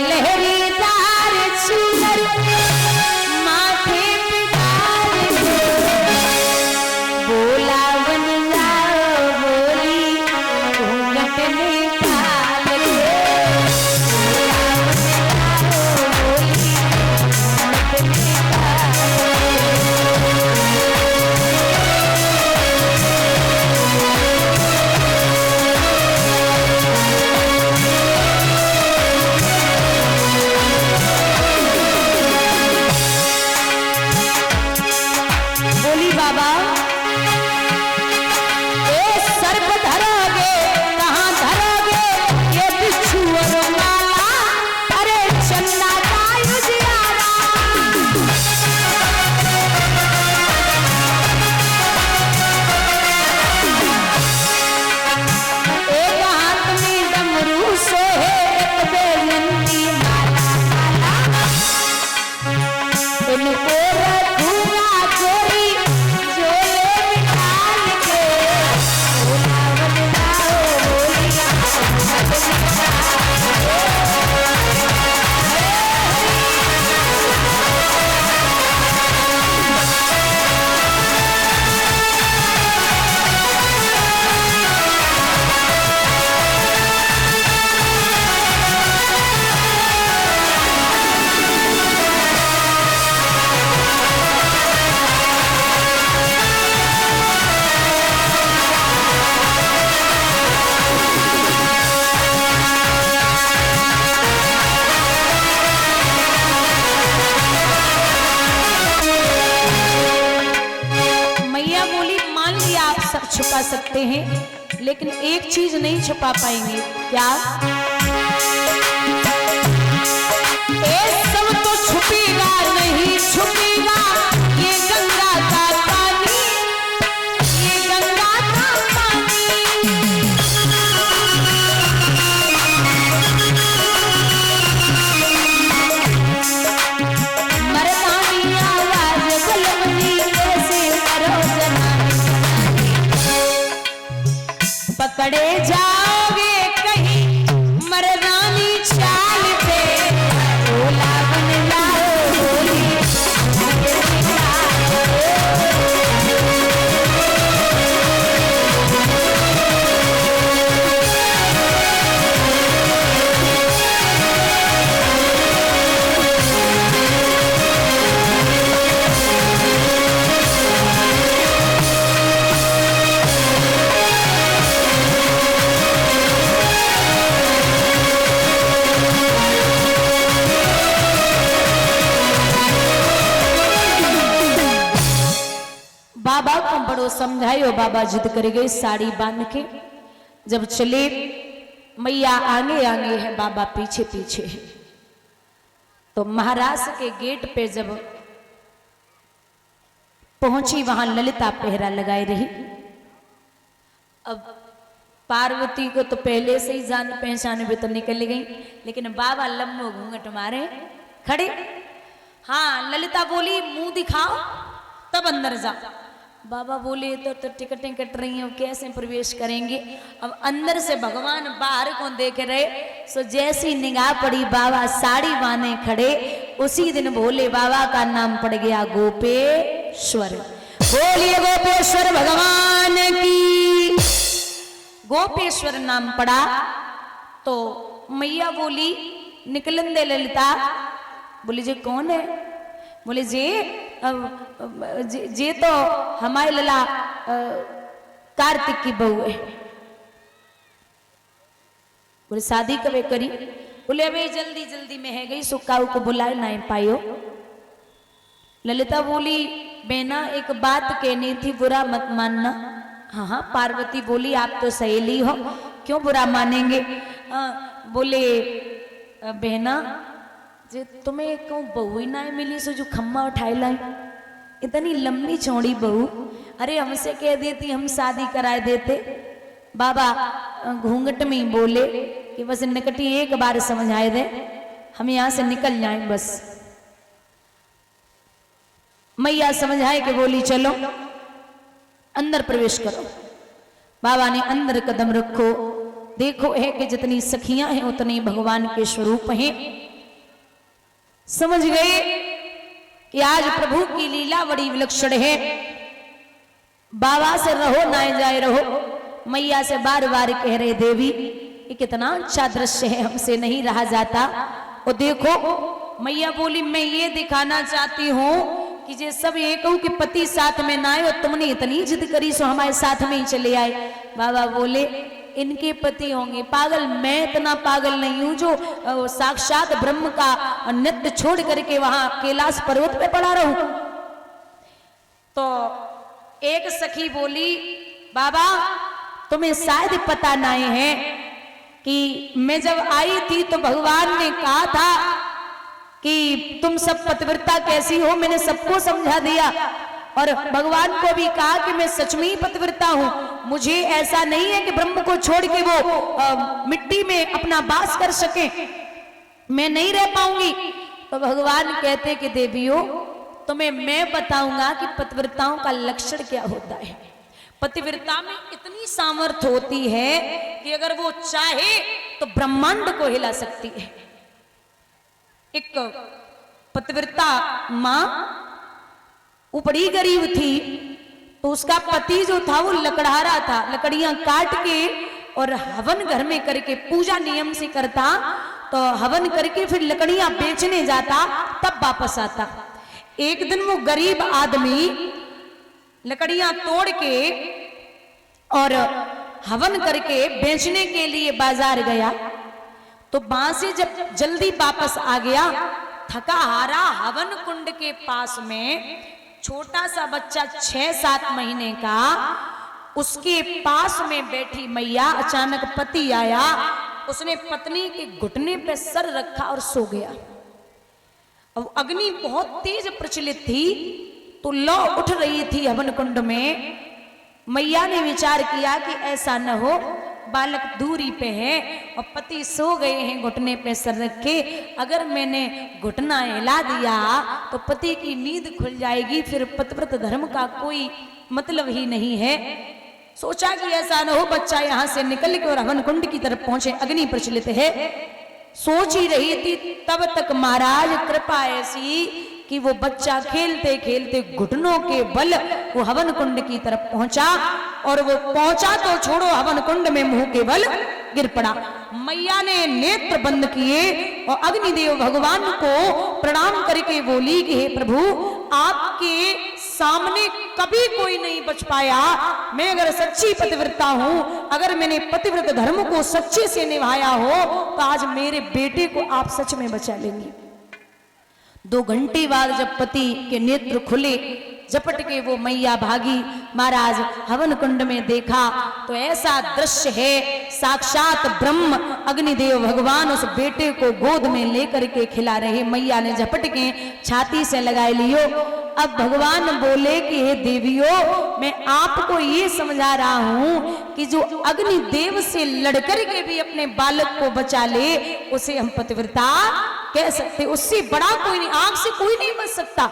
लहरीदार चूनर माथे पे डाल के बोला बन जाओ बोली घूंघट निकाल के बोला बन जाओ बोली घूंघट निकाल बोली बाबा ए सर्प धरोगे कहाँ धरोगे ये बिच्छू और माला अरे चन्ना का उजियारा एक हाथ में डमरू सोहे एक बेलंती माला माला इनको रखूंगा कोई झोले में डाल के बोला बन जाओ बोली घूंघट मैया बोली मान लिया आप सब छुपा सकते हैं लेकिन एक चीज नहीं छुपा पाएंगे क्या ए सब तो छुपेगा नहीं छुपेगा ये गंगा का पानी ये गंगा का पानी मर्दानी आवाज बुलंदी कैसे करो जनानी पकड़े जाओगे कहीं मर्दानी चाल पे बोला बन जाओ बोली घूंघट निकाल बाबा को बड़ो समझायो बाबा जिद कर गए साड़ी बांध के जब चले मैया आगे आगे है बाबा पीछे पीछे है तो महाराज के गेट पे जब पहुंची वहां ललिता पहरा लगाई रही। अब पार्वती को तो पहले से ही जान पहचान भी तो निकल गई लेकिन बाबा लम्बो घूंघट मारे खड़े। हाँ ललिता बोली मुंह दिखाओ तब अंदर जाओ। बाबा बोले तो टिकटें कट रही हैं कैसे प्रवेश करेंगे। अब अंदर से भगवान बाहर को देख रहे सो जैसी निगाह पड़ी बाबा साड़ी बांधे खड़े उसी दिन भोले बाबा का नाम पड़ गया गोपेश्वर। बोलिए गोपेश्वर भगवान की। गोपेश्वर नाम पड़ा तो मैया बोली निकलन दे ललिता। बोली जी कौन है? बोले जी तो हमारे लला कार्तिक की बहू है। बोले शादी कब करी? बोले अबे जल्दी जल्दी में है गई सुक्काऊ को बुलाए नहीं पायो। ललिता बोली बेना एक बात कहनी थी बुरा मत मानना। हाँ हाँ पार्वती बोली आप तो सहेली हो क्यों बुरा मानेंगे। बोले बहना जे तुम्हें कहूँ बहू ही ना मिली सो जो खम्मा उठाई लाई इतनी लंबी चौड़ी बहू। अरे हमसे कह देती हम शादी कराए देते। बाबा घूंघट में ही बोले कि बस निकटी एक बार समझाए दे हम यहाँ से निकल जाएं बस। मैया समझाए कि बोली चलो अंदर प्रवेश करो। बाबा ने अंदर कदम रखो। देखो है कि जितनी सखियां हैं उतनी भगवान के स्वरूप हैं। समझ गए कि आज प्रभु की लीला बड़ी विलक्षण है। बाबा से रहो ना जाए रहो, मैया से बार बार कह रहे देवी ये कितना अच्छा दृश्य है, हमसे नहीं रहा जाता। और देखो मैया बोली मैं ये दिखाना चाहती हूँ कि जे सब ये कहूँ कि पति साथ में ना आए और तुमने इतनी जिद करी सो हमारे साथ में ही चले आए। बाबा बोले इनके पति होंगे पागल, मैं इतना पागल नहीं हूं जो साक्षात ब्रह्म का नित्य छोड़ करके वहां कैलाश पर्वत पे पड़ा रहूं। तो एक सखी बोली बाबा तुम्हें शायद पता नहीं है कि मैं जब आई थी तो भगवान ने कहा था कि तुम सब पतिव्रता कैसी हो, मैंने सबको समझा दिया और भगवान को भी कहा कि मैं सच में ही पतिव्रता हूं, मुझे ऐसा नहीं है कि ब्रह्म को छोड़ के वो मिट्टी में अपना वास कर सके, मैं नहीं रह पाऊंगी। तो भगवान कहते कि देवियों तुम्हें मैं बताऊंगा कि पतिव्रताओं का लक्षण क्या होता है। पतिव्रता में इतनी सामर्थ्य होती है कि अगर वो चाहे तो ब्रह्मांड को हिला सकती है। एक पतिव्रता मां वो बड़ी गरीब थी, तो उसका पति जो था वो लकड़हारा था, लकड़ियां काट के और हवन घर में करके पूजा नियम से करता, तो हवन करके फिर लकड़ियां बेचने जाता तब वापस आता। एक दिन वो गरीब आदमी लकड़ियां तोड़ के और हवन करके बेचने के लिए बाजार गया, तो वहां से जब जल्दी वापस आ गया थका हारा, हवन कुंड के पास में छोटा सा बच्चा 6-7 महीने का उसके पास में बैठी मैया, अचानक पति आया, उसने पत्नी के घुटने पे सर रखा और सो गया। अब अग्नि बहुत तेज प्रचलित थी तो लौ उठ रही थी हवन कुंड में। मैया ने विचार किया कि ऐसा न हो, बालक दूरी पे है और पति सो गए हैं घुटने पे सर रखे, अगर मैंने घुटना हिला दिया तो पति की नींद खुल जाएगी, फिर पतिव्रत धर्म का कोई मतलब ही नहीं है। सोचा कि ऐसा न हो बच्चा यहां से निकल के और हवन कुंड की तरफ पहुंचे, अग्नि प्रचलित है। सोच ही रही थी तब तक महाराज कृपा ऐसी कि वो बच्चा खेलते खेलते घुटनों के बल वो हवन कुंड की तरफ पहुंचा, और वो पहुंचा तो छोड़ो हवन कुंड में मुंह के बल गिर पड़ा। मैया ने नेत्र बंद किए और अग्निदेव भगवान को प्रणाम करके बोली कि हे प्रभु आपके सामने कभी कोई नहीं बच पाया, मैं अगर सच्ची पतिव्रता हूं, अगर मैंने पतिव्रत धर्म को सच्चे से निभाया हो तो आज मेरे बेटे को आप सच में बचा लेंगे। 2 घंटे बाद जब पति के नेत्र खुले, झपट के वो मैया भागी। महाराज हवन कुंड में देखा तो ऐसा दृश्य है, साक्षात ब्रह्म अग्निदेव भगवान उस बेटे को गोद में लेकर के खिला रहे। मैया ने झपट के छाती से लगाए लियो। अब भगवान बोले कि हे देवियों मैं आपको ये समझा रहा हूं कि जो अग्निदेव से लड़कर के भी अपने बालक को बचा ले उसे हम पतिव्रता कह सकते, उससे बड़ा कोई नहीं, आंख से कोई नहीं बच सकता।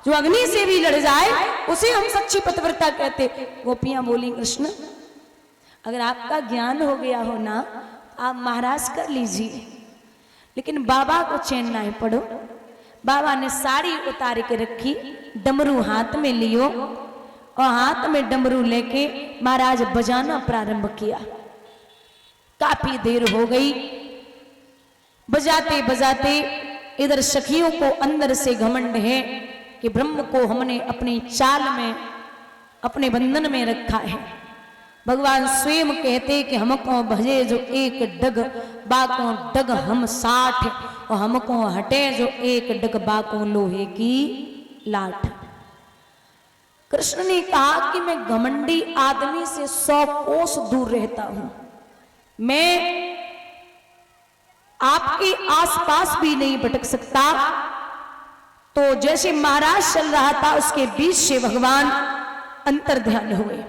जो अग्नि से भी लड़ जाए उसे हम सच्ची पतिव्रता कहते। गोपियां बोली कृष्ण अगर आपका ज्ञान हो गया हो ना आप महाराज कर लीजिए, लेकिन बाबा को चैन ना पड़ो। बाबा ने साड़ी उतार के रखी, डमरू हाथ में लियो और हाथ में डमरू लेके महाराज बजाना प्रारंभ किया। काफी देर हो गई, बजाते बजाते इधर सखियों को अंदर से घमंड है कि ब्रह्म को हमने अपनी चाल में अपने बंधन में रखा है। भगवान स्वयं कहते कि हमको भजे जो एक डग बाको डग हम 60 और हमको हटे जो एक डग बाको लोहे की लाठ। कृष्ण ने कहा कि मैं घमंडी आदमी से 100 कोस दूर रहता हूं, मैं आपके आसपास भी नहीं भटक सकता। तो जैसे महाराज चल रहा था उसके बीच से भगवान अंतर ध्यान हुए।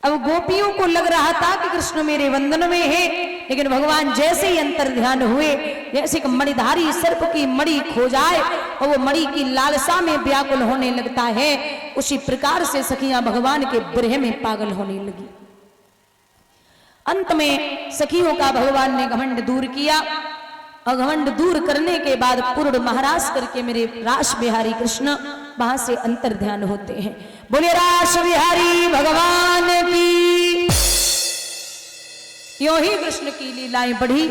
अब गोपियों को लग रहा था कि कृष्ण मेरे वंदन में है, लेकिन भगवान जैसे ही अंतर ध्यान हुए, जैसे कि मणिधारी सर्प की मणि खो जाए और वो मणि की लालसा में व्याकुल होने लगता है, उसी प्रकार से सखियां भगवान के विरह में पागल होने लगी। अंत में सखियों का भगवान ने घमंड दूर किया। अघमंड दूर करने के बाद पूर्ण महाराज करके मेरे रास बिहारी कृष्ण वहां से अंतर ध्यान होते हैं। बोले रास बिहारी भगवान की। यों ही कृष्ण की लीलाएं बढ़ी।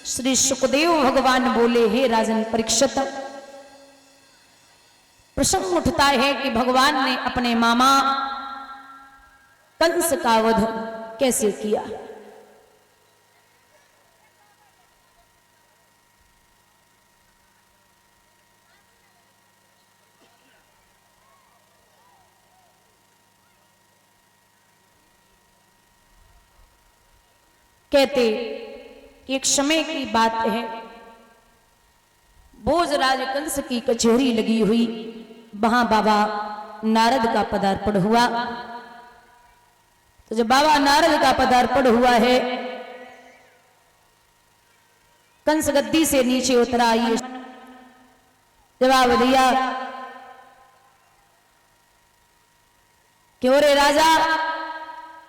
श्री सुखदेव भगवान बोले, हे राजन परीक्षित, प्रसंग उठता है कि भगवान ने अपने मामा कंस का वध कैसे किया। कहते कि एक समय की बात है, भोजराज कंस की कचहरी लगी हुई, वहां बाबा नारद का पदार्पण हुआ। तो जब बाबा नारद का पदार्पण हुआ है, कंस गद्दी से नीचे उतरा, ये जवाब दिया कि ओरे राजा,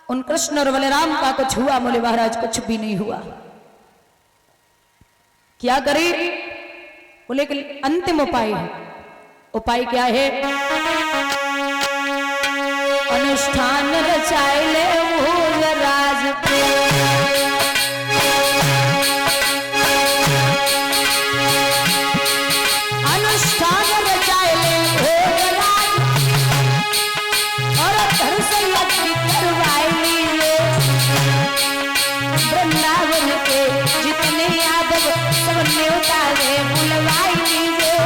उन कृष्ण और बलराम का कुछ हुआ? बोले महाराज कुछ भी नहीं हुआ। क्या करे? बोले कि अंतिम उपाय है। उपाय क्या है? अनुष्ठान रचाए ले भोजराज पे, अनुष्ठान रचाए ले भोजराज, और धर्म से यज्ञ करवाए लीजिए। वृंदावन के जितने यादव सब न्योता है बुलवाए लीजिए।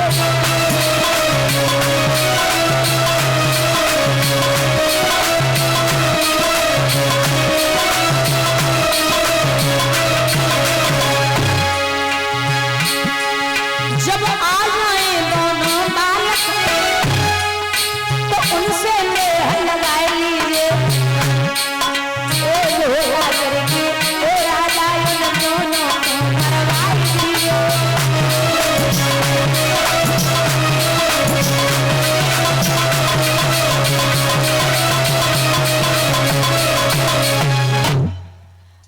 जब आ जाए दोनों बालक तो उनसे मेह लगाए लीजिए। ओ लोहा करके ओ राजा उन दोनों को मरवाए लीजिए।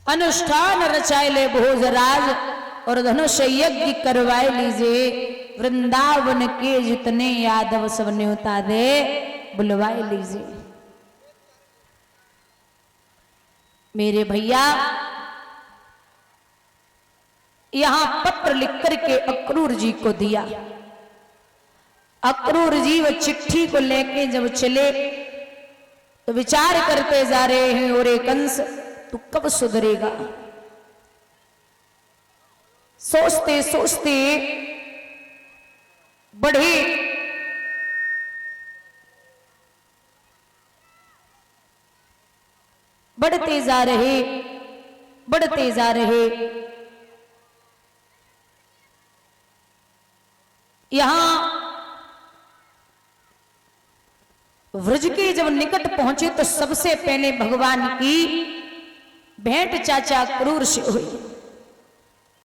अनुष्ठान रचाए ले भोजराज, और धनुष यज्ञ करवाए लीजिए। वृंदावन के जितने यादव सब न्योता दे बुलवाए लीजिए। मेरे भैया, यहां पत्र लिख करके अक्रूर जी को दिया। अक्रूर जी वो चिट्ठी को लेके जब चले तो विचार करते जा रहे हैं, ओरे कंस तू कब सुधरेगा? सोचते सोचते बढ़े बढ़ते जा रहे, बढ़ते जा रहे। यहां व्रज के जब निकट पहुंचे तो सबसे पहले भगवान की भेंट चाचा क्रूर से हुई।